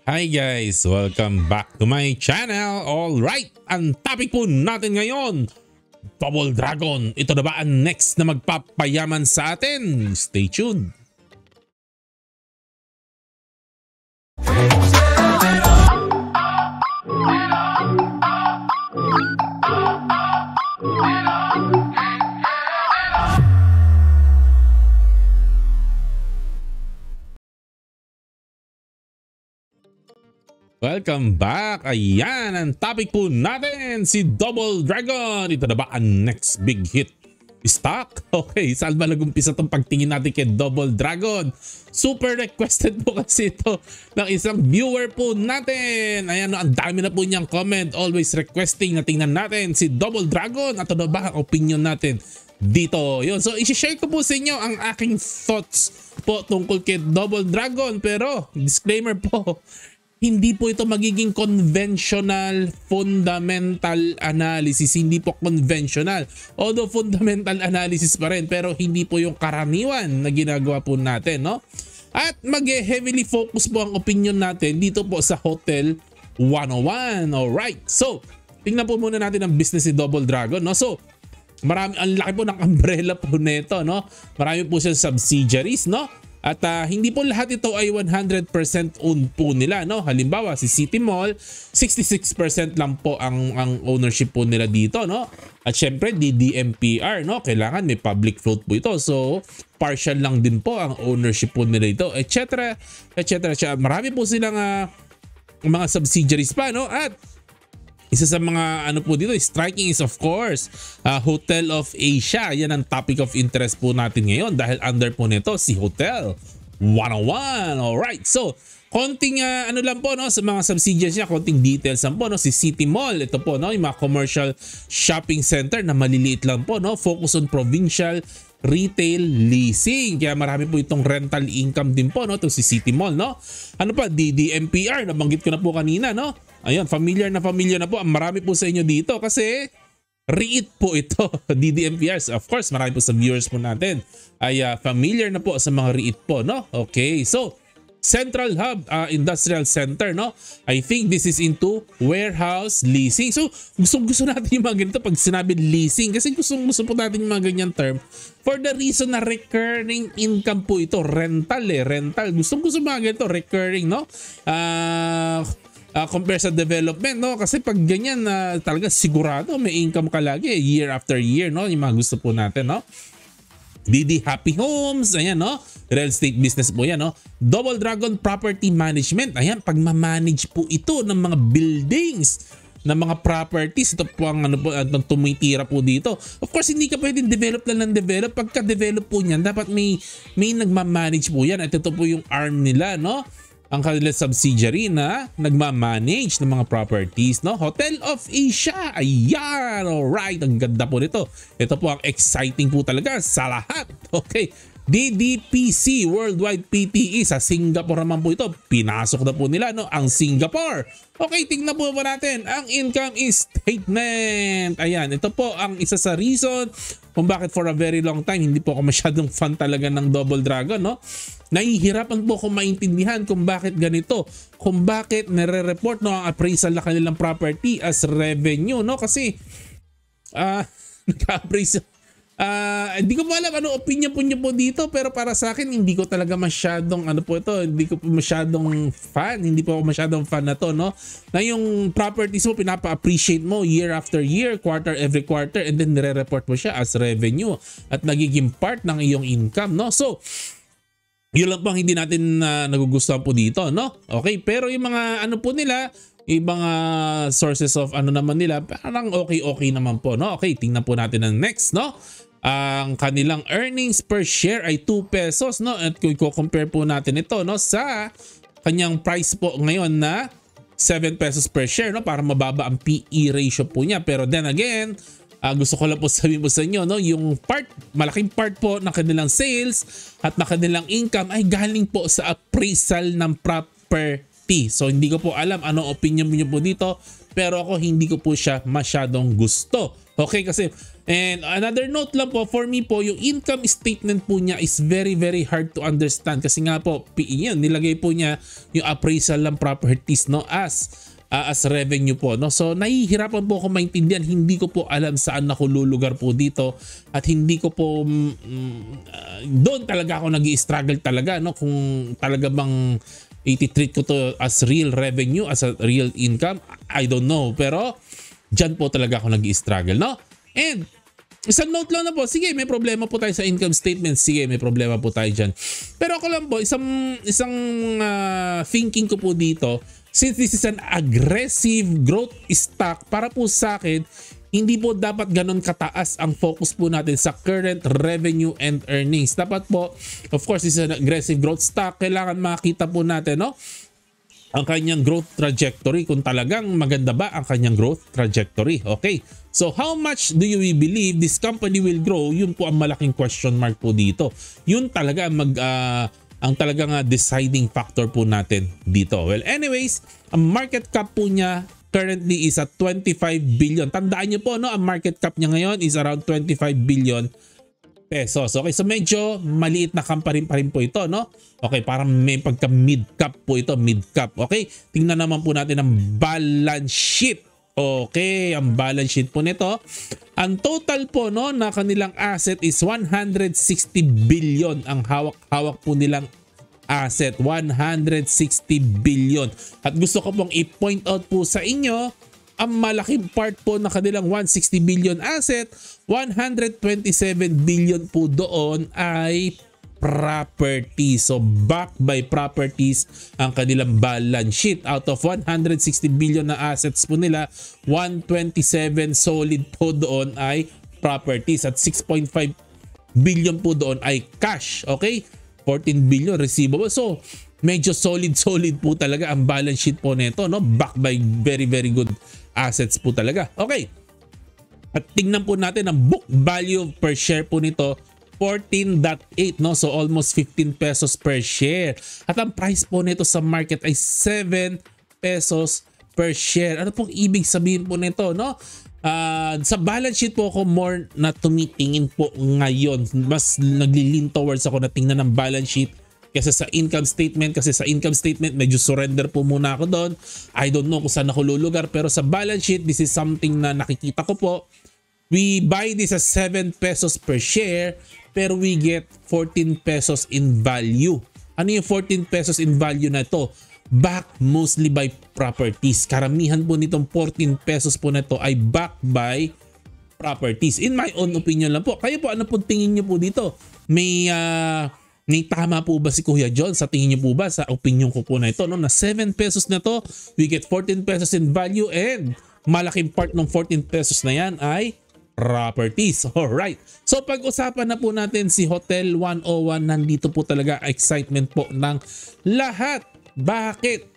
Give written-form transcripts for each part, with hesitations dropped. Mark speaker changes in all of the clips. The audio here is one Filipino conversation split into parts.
Speaker 1: Hi guys! Welcome back to my channel! Alright! Ang topic po natin ngayon, Double Dragon. Ito na ba ang next na magpapayaman sa atin? Stay tuned! Welcome back! Ayan, ang topic po natin, si Double Dragon. Ito na ba ang next big hit stock? Okay, saan ba nag-umpisa itong pagtingin natin kay Double Dragon? Super requested po kasi ito ng isang viewer po natin. Ayan, ang dami na po niyang comment. Always requesting na tingnan natin si Double Dragon. At ano ba ang opinion natin dito? Yun. So, isi-share ko po sa inyo ang aking thoughts po tungkol kay Double Dragon. Pero, disclaimer po, hindi po ito magiging conventional fundamental analysis. Hindi po conventional. Although fundamental analysis pa rin, pero hindi po yung karaniwan na ginagawa po natin, no? At mag-heavily focus po ang opinion natin dito po sa Hotel 101. Alright. So, tingnan po muna natin ang business ni Double Dragon, no? So, marami, ang laki po ng umbrella po nito, no? Marami po siyang subsidiaries, no? At hindi po lahat ito ay 100% owned po nila, no? Halimbawa si City Mall, 66% lang po ang ownership po nila dito, no? At syempre DDMPR, no? Kailangan may public float po ito. So partial lang din po ang ownership po nila ito, etc. etc. Marami po silang mga subsidiaries pa, no? At isa sa mga ano po dito, striking is of course Hotel of Asia. Yan ang topic of interest po natin ngayon dahil under po nito si Hotel 101. Alright, so konting ano lang po, no, sa mga subsidiaries niya, konting details lang po, no. Si City Mall, ito po, no, yung mga commercial shopping center na maliliit lang po, no, focus on provincial retail leasing. Kaya marami po itong rental income din po, no, to si City Mall, no. Ano pa, DDMPR, nabanggit ko na po kanina, no. Ayun, familiar na po. Marami po sa inyo dito kasi REIT po ito. DDMPRs. Of course, marami po sa viewers po natin ay familiar na po sa mga REIT po, no? Okay, so Central Hub Industrial Center, no? I think this is into warehouse leasing. So gusto natin yung mga ganito pag sinabi leasing kasi gusto po natin yung mga ganyan term for the reason na recurring income po ito. Rental rental. Gusto mga ganito, recurring, no? Compare sa development, no? Kasi pag ganyan talaga sigurado may income ka lagi year after year, no? Yung mga gusto po natin, no? DD Happy Homes, ayan, no? Real estate business po yan, no? Double Dragon Property Management, ayan, pagmamanage po ito ng mga buildings, ng mga properties. Ito po ang ano po, tumitira po dito. Of course, hindi ka pwedeng develop lang ng develop. Pagka-develop po niyan, dapat may nagmamanage po yan. At ito po yung arm nila, no? Ang kanilang subsidiary na nagmamanage ng mga properties, no? Hotel of Asia. Ayan, alright. Ang ganda po nito. Ito po ang exciting po talaga sa lahat. Okay. DDPC Worldwide PTE sa Singapore naman po ito. Pinasok na po nila, no, ang Singapore. Okay, tingnan po natin ang income statement. Ayan, ito po ang isa sa reason kung bakit for a very long time hindi po ako masyadong fan talaga ng Double Dragon, no? Nahihirapan po ako maintindihan kung bakit ganito, kung bakit nare-report, no, ang appraisal na kanilang property as revenue, no? Kasi nag-appraisal. Hindi ko po alam ano opinion po niyo po dito, pero para sa akin hindi ko talaga masyadong ano po ito, hindi ko po masyadong fan, hindi po ako masyadong fan na to, no, na yung properties mo pinapa-appreciate mo year after year, every quarter, and then nire-report mo siya as revenue at nagiging part ng iyong income, no. So yun lang po ang hindi natin nagugustuhan po dito, no. Okay, pero yung mga ano po nila, ibang sources of ano naman nila, parang okay naman po, no. Okay, tingnan po natin ang next, no. Ang kanilang earnings per share ay 2 pesos, no. At kung i-compare po natin ito, no, sa kanyang price po ngayon na 7 pesos per share, no, para mababa ang PE ratio po niya. Pero then again, gusto ko lang po sabihin po sa inyo, no, yung malaking part po ng kanilang sales at ng kanilang income ay galing po sa appraisal ng property. So hindi ko po alam ano opinion niyo po dito, pero ako hindi ko po siya masyadong gusto. Okay, kasi And another note lang po, for me po, yung income statement po niya is very hard to understand kasi nga po, yun, nilagay po niya yung appraisal ng properties, no, as revenue po, no. So nahihirapan po ako maintindihan, hindi ko po alam saan ako lulugar po dito at hindi ko po doon talaga ako nag-i-struggle talaga, no, kung talaga bang i-treat ko to as real revenue, as a real income, I don't know, pero dyan po talaga ako nag-i-struggle, no. And isang note lang na po, sige, may problema po tayo sa income statement, sige, may problema po tayo dyan. Pero ako lang po, isang thinking ko po dito, since this is an aggressive growth stock, para po sa akin, hindi po dapat ganun kataas ang focus po natin sa current revenue and earnings. Dapat po, of course, this is an aggressive growth stock, kailangan makita po natin, no, ang kanyang growth trajectory, kung talagang maganda ba ang kanyang growth trajectory. Okay, so how much do you believe this company will grow? Yun po ang malaking question mark po dito. Yun talaga ang talagang deciding factor po natin dito. Well, anyways, ang market cap po niya currently is at 25 billion. Tandaan niyo po, no, ang market cap niya ngayon is around 25 billion pesos. Okay, so medyo maliit na company pa rin po ito, no? Okay, parang may pagka mid-cap po ito, mid-cap. Okay, tingnan naman po natin ang balance sheet. Okay, ang balance sheet po nito. Ang total po, no, na kanilang asset is 160 billion ang hawak po nilang asset, 160 billion. At gusto ko pong i-point out po sa inyo, ang malaking part po na kanilang 160 billion asset, 127 billion po doon ay property. So backed by properties ang kanilang balance sheet. Out of 160 billion na assets po nila, 127 solid po doon ay properties at 6.5 billion po doon ay cash. Okay, 14 billion receivable. So medyo solid po talaga ang balance sheet po nito, no, backed by very good assets po talaga. Okay, at tingnan po natin ang book value per share po nito, 14.8, no, so almost 15 pesos per share. At ang price po nito sa market ay 7 pesos per share. Ano pong ibig sabihin po nito, no? Sa balance sheet po ako more na tumitingin po ngayon. Mas nagli-lean towards ako na tingnan ng balance sheet kasi sa income statement. Kasi sa income statement medyo surrender po muna ako doon. I don't know kung saan ako lulugar, pero sa balance sheet, this is something na nakikita ko po. We buy this as 7 pesos per share, pero we get 14 pesos in value. Ano yung 14 pesos in value na ito? Backed mostly by properties. Karamihan po nitong 14 pesos po na ito ay backed by properties. In my own opinion lang po. Kayo po, ano po tingin nyo po dito? May tama po ba si Kuya John? Sa tingin niyo po ba, sa opinion ko po na ito, no, na 7 pesos na to, we get 14 pesos in value, and malaking part ng 14 pesos na yan ay properties. Alright. So pag-usapan na po natin si Hotel 101, nandito po talaga excitement po ng lahat. Bakit?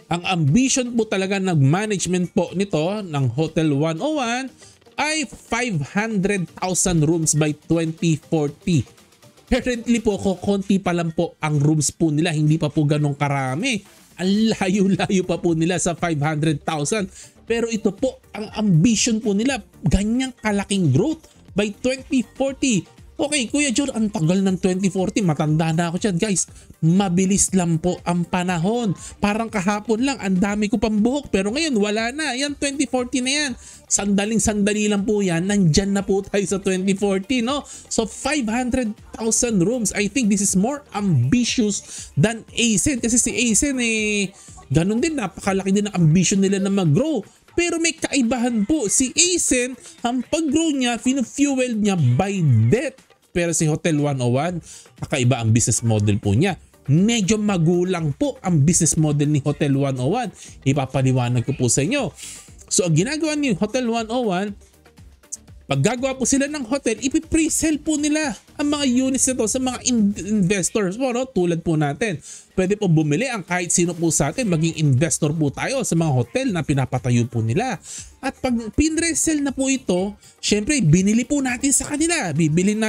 Speaker 1: Ang ambition po talaga ng management po nito ng Hotel 101 ay 500,000 rooms by 2040. Currently po, konti pa lang po ang rooms po nila, hindi pa po ganong karami. Ang layo-layo pa po nila sa 500,000. Pero ito po, ang ambition po nila, ganyang kalaking growth by 2040. Okay, Kuya John, ang tagal ng 2040, matanda na ako dyan. Guys, mabilis lang po ang panahon. Parang kahapon lang, ang dami ko pang buhok. Pero ngayon, wala na. Yan, 2040 na yan. Sandaling-sandali lang po yan. Nandyan na po tayo sa 2040, no? So, 500,000 rooms. I think this is more ambitious than ASEN. Kasi si ASEN, ganun din, napakalaki din ang ambition nila na mag-grow. Pero may kaibahan po. Si ASEN, ang pag-grow niya, fuel niya by debt. Pero si Hotel 101, kakaiba ang business model po niya. Medyo magulang po ang business model ni Hotel 101. Ipapaliwanag ko po sa inyo. So ang ginagawa ni Hotel 101, pag gagawa po sila ng hotel, ipi-pre-sell po nila ang mga units nito sa mga investors po, no? Tulad po natin. Pwede po bumili ang kahit sino po sa atin, maging investor po tayo sa mga hotel na pinapatayo po nila. At pag pin-resell na po ito, syempre binili po natin sa kanila. Bibili ng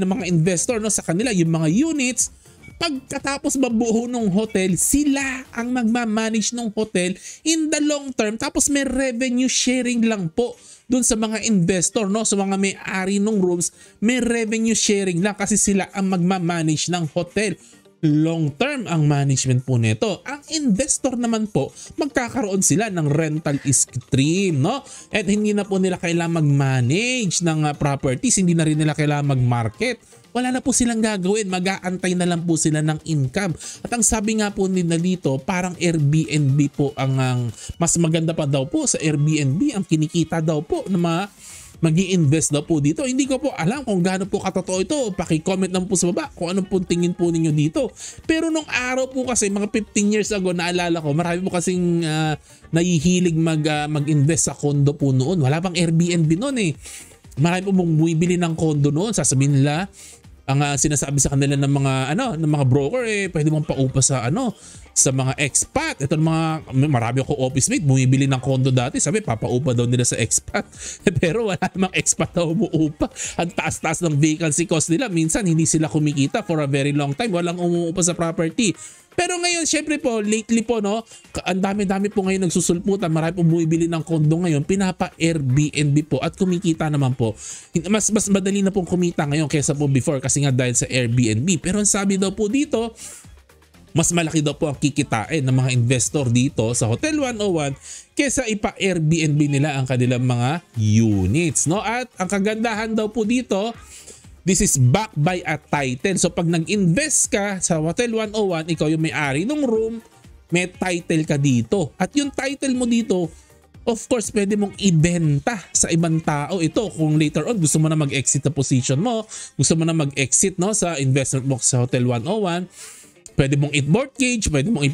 Speaker 1: mga investor, no, sa kanila yung mga units. pagkatapos mabuo ng hotel, sila ang magmamanage ng hotel in the long term, tapos may revenue sharing lang po dun sa mga investor, no? Sa mga may-ari ng rooms, may revenue sharing lang kasi sila ang magmamanage ng hotel. Long term ang management po nito. Ang investor naman po, magkakaroon sila ng rental stream, no? At hindi na po nila kailangan mag-manage ng properties, hindi na rin nila kailangan mag-market. Wala na po silang gagawin, mag-aantay na lang po sila ng income. At ang sabi nga po nila dito, parang Airbnb po ang mas maganda pa daw po sa Airbnb, ang kinikita daw po ng mga mag-i-invest daw po dito. Hindi ko po alam kung gaano po katotoo ito. Paki-comment lang po sa baba kung anong po tingin po ninyo dito. Pero nung araw po kasi, mga 15 years ago, naalala ko, marami po kasing nahihilig mag-invest sa condo po noon. Wala pang Airbnb noon eh. Marami po mong bumibili ng condo noon. Sasabihin nila, ang sinasabi sa kanila ng mga broker pwede mong paupa sa sa mga expat. Ito marami ako office mate bumibili ng condo dati, sabi papaupa daw nila sa expat. Pero wala namang expat na umuupa. Ang taas-taas ng vacancy cost nila, minsan hindi sila kumikita for a very long time, walang umuupa sa property. Pero ngayon, syempre po, lately po, no, ang dami-dami po ngayon nagsusulputan, marami po bumibili ng condo ngayon, pinapa-Airbnb po at kumikita naman po. Mas madali na pong kumita ngayon kaysa po before kasi nga dahil sa Airbnb. Pero ang sabi daw po dito, mas malaki daw po ang kikitain ng mga investor dito sa Hotel 101 kaysa ipa-Airbnb nila ang kanilang mga units, no? At ang kagandahan daw po dito, this is backed by a title. So pag nag-invest ka sa Hotel 101, ikaw yung may-ari ng room, may title ka dito. At yung title mo dito, of course, pwede mong ibenta sa ibang tao. Ito, kung later on gusto mo na mag-exit na position mo, gusto mo na mag-exit, no, sa investment box sa Hotel 101, pwede mong i-mortgage, pwede mong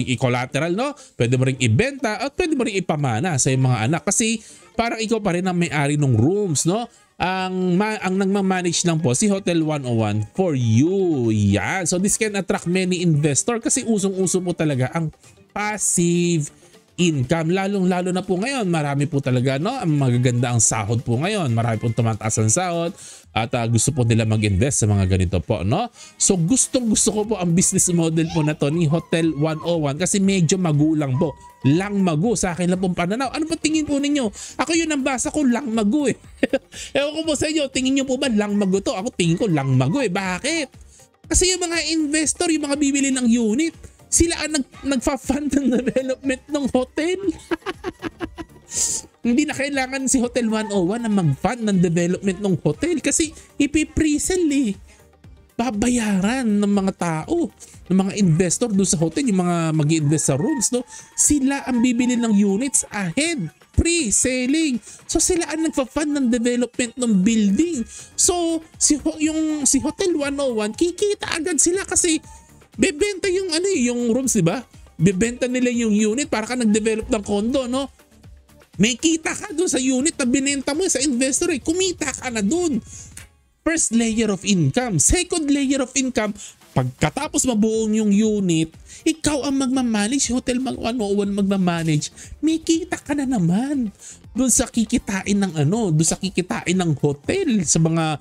Speaker 1: i-collateral, no? Pwede mo ring ibenta at pwede mo ring ipamana sa iyong mga anak kasi parang ikaw pa rin ang may-ari ng rooms, no? Ang nagmamanage lang po si Hotel 101 for you. Yan. So this can attract many investor kasi usong-uso po talaga ang passive income. Lalong-lalo na po ngayon, marami po talaga, no, ang magaganda ang sahod po ngayon. Marami pong tumataas ang sahod at gusto po nila mag-invest sa mga ganito po, no? So gustong-gusto ko po ang business model po na to ni Hotel 101 kasi medyo magulang po. Langmago sa akin lang pong pananaw. Ano pa tingin po ninyo? Ako yun ang basa ko, langmago eh. Ewan ko po sa inyo, tingin nyo po ba langmago to? Ako tingin ko langmago eh. Bakit? Kasi yung mga investor, yung mga bibili ng unit, sila ang nagfa-fund ng development ng hotel. Hindi na kailangan si Hotel 101 na mag-fund ng development ng hotel kasi ipi-pre-sell eh. Babayaran ng mga tao, ng mga investor doon sa hotel, yung mga mag-i-invest sa rooms, no? Sila ang bibili ng units ahead, pre-selling. So sila ang nagfa-fund ng development ng building. So si Hotel 101, kikita agad sila kasi bebenta yung rooms, di ba? Bebenta nila yung unit para ka nag-develop ng condo, no? May kita ka doon sa unit na binenta mo sa investor eh. Kumita ka na doon. First layer of income. Second layer of income, pagkatapos mabuo yung unit, ikaw ang magmamanage, Hotel 101 magmamanage, may kita ka na naman doon sa kikitain ng doon sa kikitain ng hotel sa mga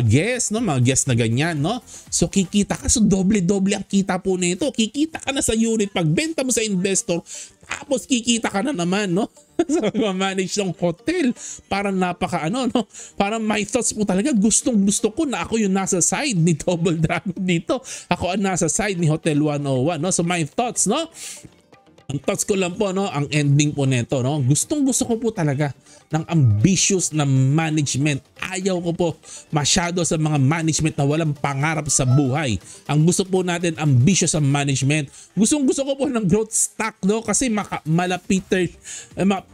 Speaker 1: guests, no, mga guests na ganyan, no. So kikita ka, so doble-doble ang kita po nito. Kikita ka na sa unit pagbenta mo sa investor, tapos kikita ka na naman, no, sa manage ng hotel. Parang no, parang my thoughts po talaga, gustong-gusto ko na ako yung nasa side ni Double Dragon dito. Ako ang nasa side ni Hotel 101, no. So my thoughts, no, ang thoughts ko lang po, no, ang ending po nito, no, gustong-gusto ko po talaga ng ambitious na management. Ayaw ko po masyado sa mga management na walang pangarap sa buhay. Ang gusto po natin, ambitious ang management. Gustong-gusto ko po ng growth stock, no, kasi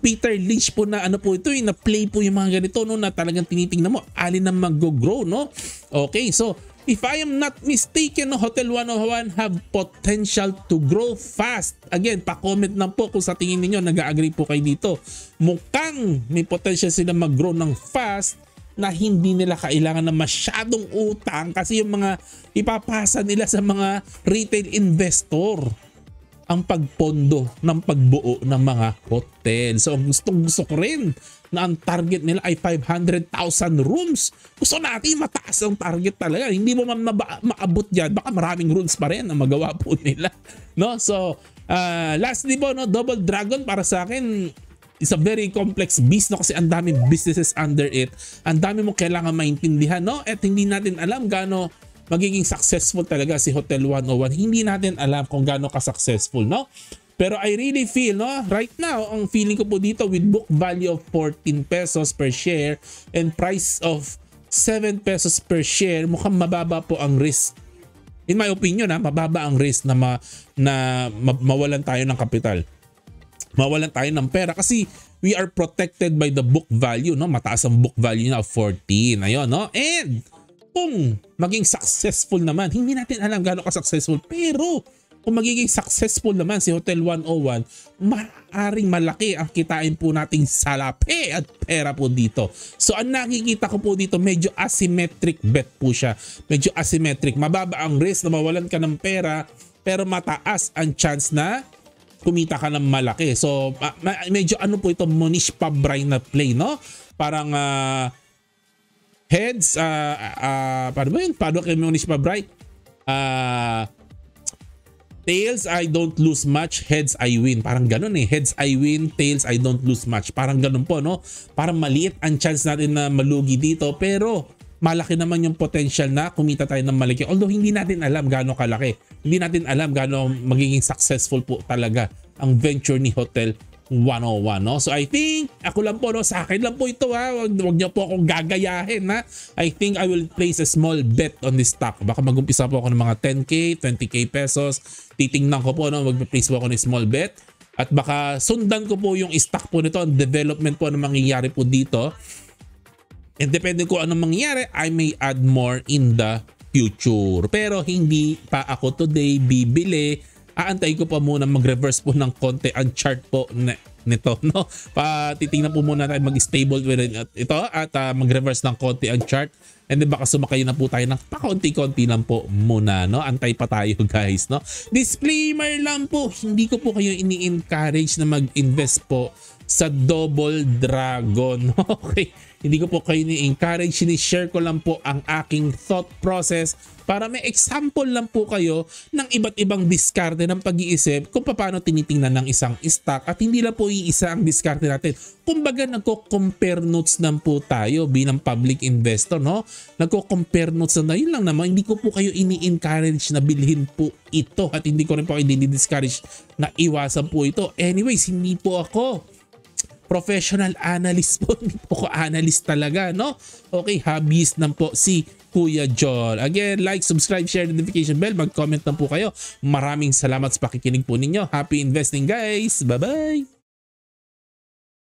Speaker 1: Peter Lynch po na po ito, na play po yung mga ganito, no, na talagang tinitingnan mo alin na mag-grow, no. Okay, so if I am not mistaken, no, Hotel 101 have potential to grow fast. Again, pa-comment lang po kung sa tingin niyo nag-agree po kayo dito. Mukhang may potential sila mag-grow ng fast na hindi nila kailangan na masyadong utang kasi yung mga ipapasa nila sa mga retail investor. ang pagpondo ng pagbuo ng mga hotel. So gusto ko rin na ang target nila ay 500,000 rooms. Gusto natin mataas ang target talaga. Hindi mo maabot yan. Baka maraming rooms pa rin ang magawa po nila. No? So lastly po, no, Double Dragon para sa akin is a very complex beast, no? Kasi ang daming businesses under it. Ang dami mo kailangan maintindihan, no? At hindi natin alam gaano magiging successful talaga si Hotel 101. Hindi natin alam kung gaano ka-successful, no? Pero I really feel, no, right now, ang feeling ko po dito with book value of 14 pesos per share and price of 7 pesos per share, mukhang mababa po ang risk. In my opinion, mababa ang risk na mawalan tayo ng kapital. Mawalan tayo ng pera kasi we are protected by the book value, no? Mataas ang book value na of 14. Ayun, no? And kung maging successful naman, hindi natin alam gaano ka-successful, pero kung magiging successful naman si Hotel 101, maaaring malaki ang kitain po nating salapi at pera po dito. So ang nakikita ko po dito, medyo asymmetric bet po siya. Medyo asymmetric. Mababa ang risk na mawalan ka ng pera, pero mataas ang chance na kumita ka ng malaki. So medyo ano po ito, Monish Pabray na play, no? Parang heads, paano ba yun? Paano kay Monish Pabray? Tails, I don't lose much. Heads, I win. Parang ganun eh. Heads, I win. Tails, I don't lose much. Parang ganun po, no? Parang maliit ang chance natin na malugi dito. Pero malaki naman yung potential na kumita tayo ng malaki. Although hindi natin alam gaano kalaki. Hindi natin alam gaano magiging successful po talaga ang venture ni Hotel 101, no? So I think, ako lang po, no? Sa akin lang po ito, ha? Wag niyo po akong gagayahin, ha? I think I will place a small bet on this stock. Baka mag-umpisa po ako ng mga 10k, 20k pesos. Titingnan ko po, no? Mag-place po ako ng small bet. At baka sundan ko po yung stock po nito, ang development po na mangyayari po dito. And depende ko anong mangyayari, I may add more in the future. Pero hindi pa ako today bibili. Aantay ko pa muna mag-reverse po ng konti ang chart po nito, no? Titingnan po muna tayo mag-stable with ito at mag-reverse ng konti ang chart. And then baka sumakay na po tayo ng pakonti-konti lang po muna, no? Antay pa tayo, guys, no? Disclaimer lang po, hindi ko po kayo ini-encourage na mag-invest po sa Double Dragon. Okay? Hindi ko po kayo ni-encourage, ni-share ko lang po ang aking thought process para may example lang po kayo ng iba't ibang diskarte ng pag-iisip kung paano tinitingnan ng isang stock at hindi lang po iisa ang diskarte natin. Kumbaga nagko-compare notes lang po tayo bilang public investor, no? Nagko-compare notes na yun lang naman. Hindi ko po kayo ini-encourage na bilhin po ito at hindi ko rin po kayo discourage na iwasan po ito. Anyways, hindi po ako professional analyst po. Hindi po ko analyst talaga, no? Okay, hobbyist lang po si Kuya John. Again, like, subscribe, share, notification bell, mag-comment lang po kayo. Maraming salamat sa pakikinig po ninyo. Happy investing, guys! Bye-bye!